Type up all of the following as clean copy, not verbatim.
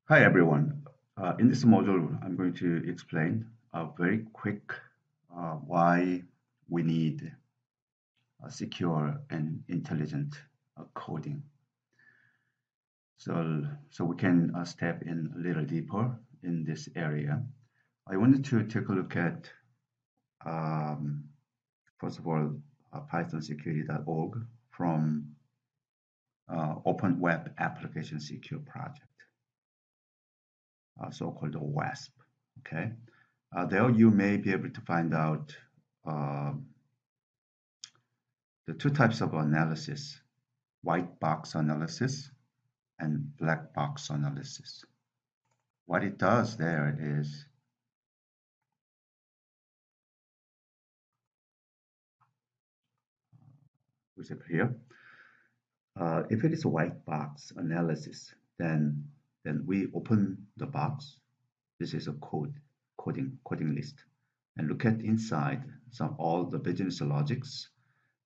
Hi everyone. In this module, I'm going to explain very quick why we need secure and intelligent coding. So we can step in a little deeper in this area. I wanted to take a look at, um, first of all, pythonsecurity.org from Open Web Application Secure Project, so-called OWASP. Okay. There you may be able to find out uh, the two types of analysis, white box analysis and black box analysis. What it does there is, is it here? If it is a white box analysis, then we open the box. This is a coding list, and look at inside all the business logics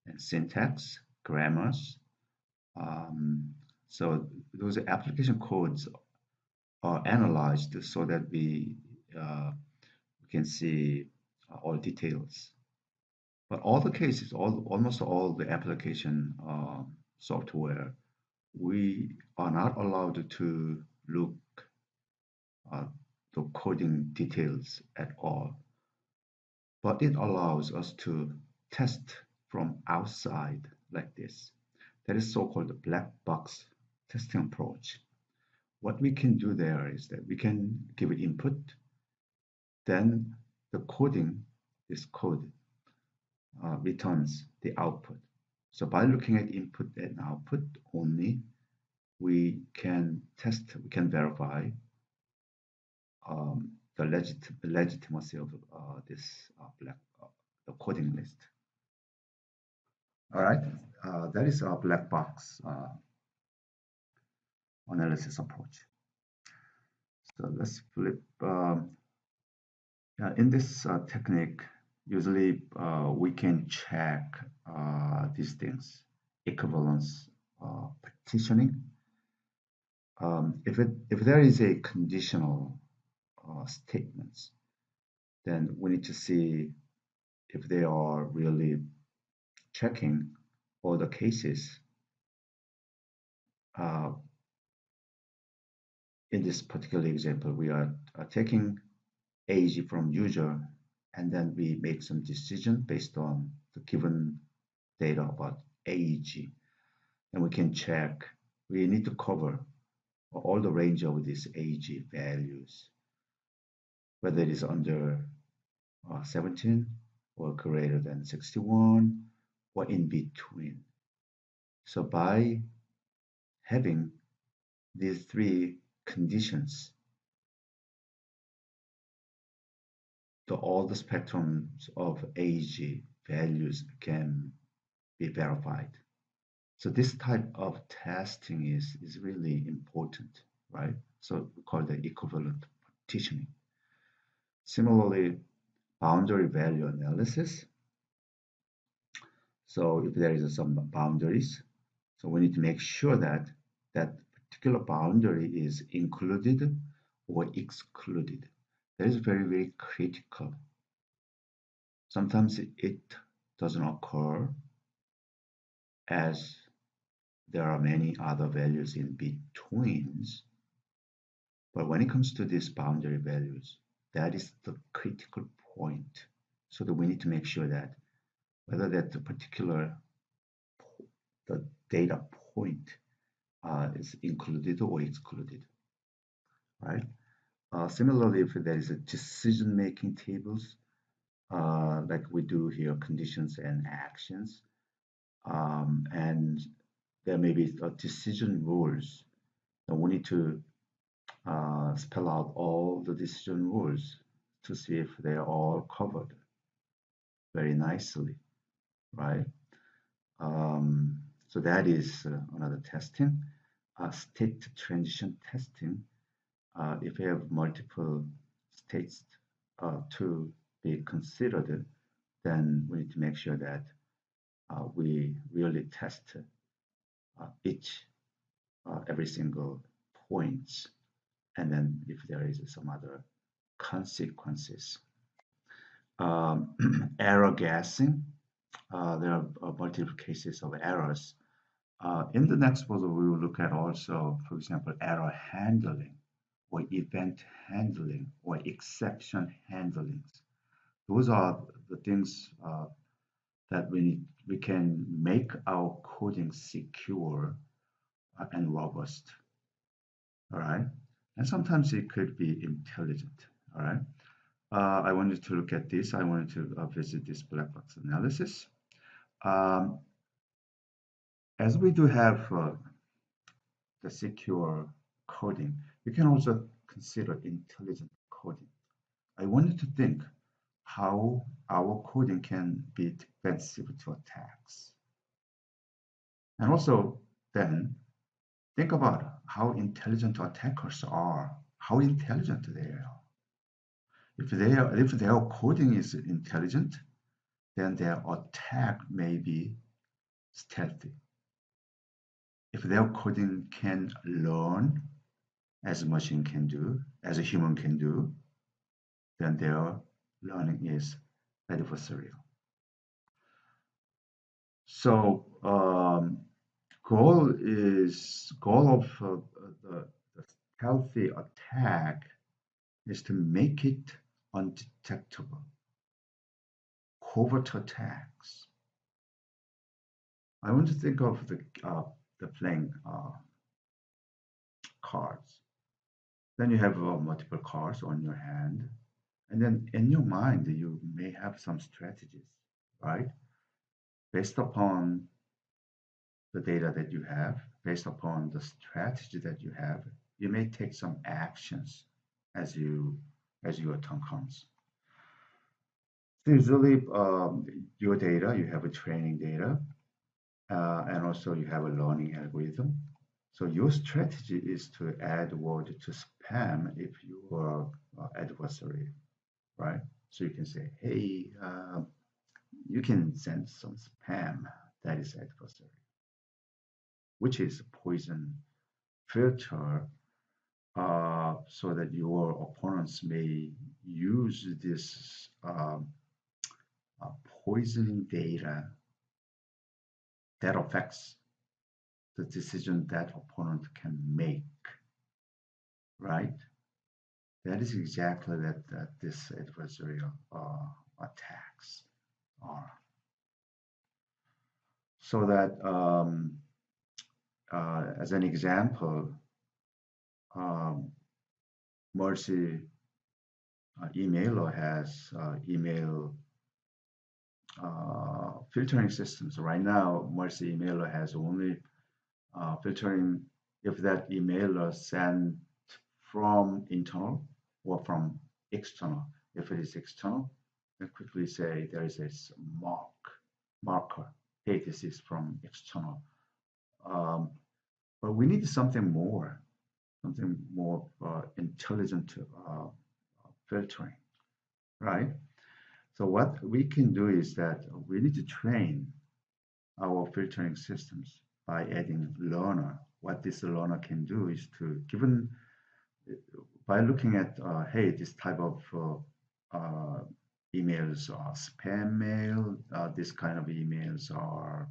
and syntax, grammars. So those application codes are analyzed so that we can see all details. But all the cases, almost all the application software, we are not allowed to look at the coding details at all. But it allows us to test from outside like this. That is so-called black box testing approach. What we can do there is that we can give it input, then the coding, this code, returns the output. So by looking at input and output only, we can test, we can verify the legitimacy of this the coding list. All right, that is our black box analysis approach. So let's flip. In this technique, usually we can check these things: equivalence partitioning. If there is a conditional statements, then we need to see if they are really checking all the cases. In this particular example, we are taking age from user, and then we make some decision based on the given data about age. And we can check, we need to cover all the range of these age values, whether it is under 17 or greater than 61 or in between. So by having these three conditions, all the spectrums of age values can be verified. So this type of testing is really important, right? So we call it equivalent partitioning. Similarly, boundary value analysis. So if there is some boundaries, so we need to make sure that that particular boundary is included or excluded. That is very, very critical. Sometimes it doesn't occur as there are many other values in betweens. But when it comes to these boundary values, that is the critical point. So that we need to make sure that whether that the particular the data point is included or excluded, right? Similarly, if there is a decision-making tables, like we do here, conditions and actions, and there may be decision rules, then we need to spell out all the decision rules to see if they are all covered very nicely, right? So that is another testing. State transition testing. If you have multiple states to be considered, then we need to make sure that we really test every single points and then if there is some other consequences. Error guessing. There are multiple cases of errors. In the next module, we will look at also, for example, error handling or event handling or exception handlings. Those are the things that we can make our coding secure and robust. All right, and sometimes it could be intelligent. All right. I wanted to look at this. I wanted to visit this black box analysis. Um, as we do have the secure coding, we can also consider intelligent coding. I wanted to think how our coding can be defensive to attacks. And also then think about how intelligent attackers are, how intelligent they are. If their coding is intelligent, then their attack may be stealthy. If their coding can learn as a machine can do, as a human can do, then their learning is adversarial. So goal of the stealthy attack is to make it undetectable. Covert attacks. I want to think of the playing cards. Then you have multiple cards on your hand, and then in your mind you may have some strategies, right? Based upon the data that you have, based upon the strategy that you have, you may take some actions as your turn comes. So usually your data, you have a training data, and also you have a learning algorithm. So your strategy is to add word to spam if you are adversary, right? So you can say, hey, you can send some spam that is adversary, which is poison filter, so that your opponents may use this poisoning data that affects the decision that opponent can make, right? That is exactly that this adversarial attacks are. So that as an example, Mercy emailer has email filtering systems. Right now, Mercy emailer has only filtering if that emailer sent from internal or from external. If it is external, then quickly say there is a marker. Hey, this is from external. But we need something more intelligent filtering, right? So what we can do is that we need to train our filtering systems by adding learner. What this learner can do is to, given by looking at, hey, this type of emails are spam mail, this kind of emails are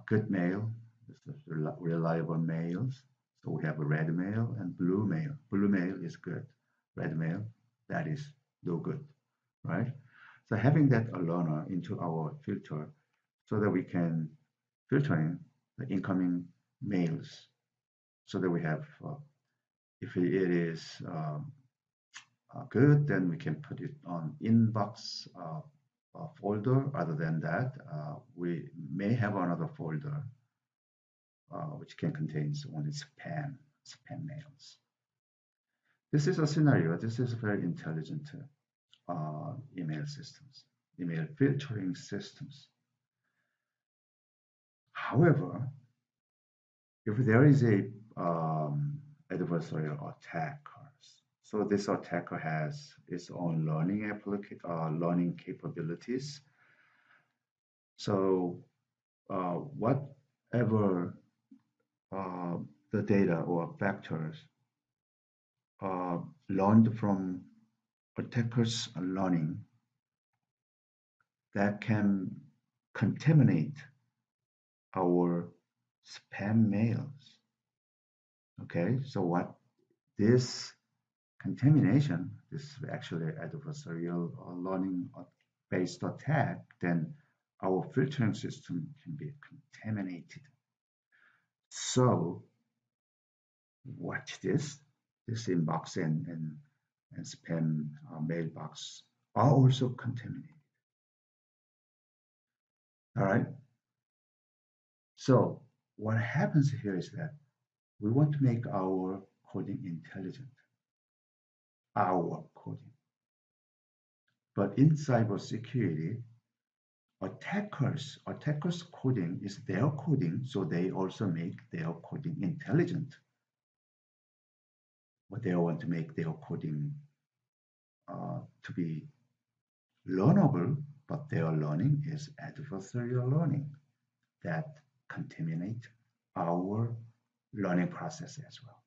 good mail, this is reliable mails. So we have a red mail and blue mail. Blue mail is good. Red mail, that is no good, right? So having that learner into our filter so that we can filter in the incoming mails so that we have, if it is good, then we can put it on inbox folder. Other than that, we may have another folder which can contain only spam mails. This is a scenario. This is very intelligent email systems, email filtering systems. However, if there is a adversarial attacker, so this attacker has its own learning capabilities. So whatever the data or factors learned from attackers' learning that can contaminate our spam mails. Okay, so what this contamination, this actually adversarial learning based attack, then our filtering system can be contaminated. So watch this. This inbox and spam mailbox are also contaminated. All right. So what happens here is that we want to make our coding intelligent, our coding. But in cybersecurity, attackers coding is their coding, so they also make their coding intelligent. But they want to make their coding to be learnable, but their learning is adversarial learning that contaminate our learning process as well.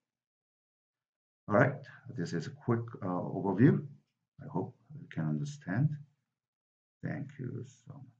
All right, this is a quick overview. I hope you can understand. Thank you so much.